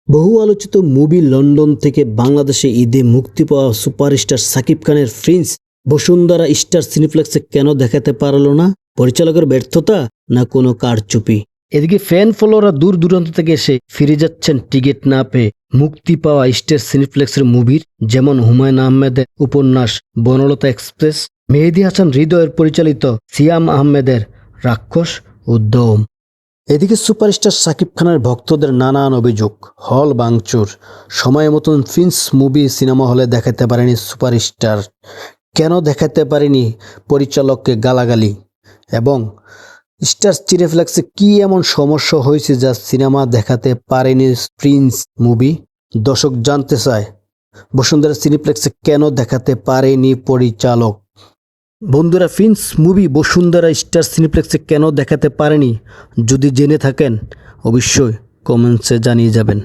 বহু আলোচিত movie London থেকে বাংলাদেশে ঈদে মুক্তি পাওয়া সুপারস্টার সাকিব খানের প্রিন্স বসুন্ধরা স্টার সিনেপ্লেক্সে কেন দেখাতে পারল না? পরিচালকের ব্যর্থতা না কোনো কারচুপি? এদিকে ফ্যান ফলোয়াররা দূর দূরান্ত থেকে এসে ফিরে যাচ্ছেন টিকিট না পেয়ে মুক্তি পাওয়া স্টার সিনেপ্লেক্সের মুভির, যেমন হুমায়ুন আহমেদের উপন্যাস বনলতা এক্সপ্রেস, মেহেদী হাসান হৃদয়ের পরিচালিত সিয়াম আহমেদের রাক্ষস উদ্যম। এদিকে সুপারস্টার সাকিব খানের ভক্তদের নানান অভিযোগ, হল ভাঙচুর, সময় মতন প্রিন্স মুভি সিনেমা হলে দেখাতে পারেনি সুপারস্টার, কেন দেখাতে পারেনি পরিচালককে গালাগালি, এবং স্টার সিনেপ্লেক্সে কি এমন সমস্যা হয়েছে যা সিনেমা দেখাতে পারেনি প্রিন্স মুভি। দর্শক জানতে চায় বসুন্ধরা সিনেপ্লেক্সে কেন দেখাতে পারেনি পরিচালক। বন্ধুরা, প্রিন্স মুভি বসুন্ধরা স্টার সিনেপ্লেক্সে কেন দেখাতে পারেনি যদি জেনে থাকেন অবশ্যই কমেন্টসে জানিয়ে যাবেন।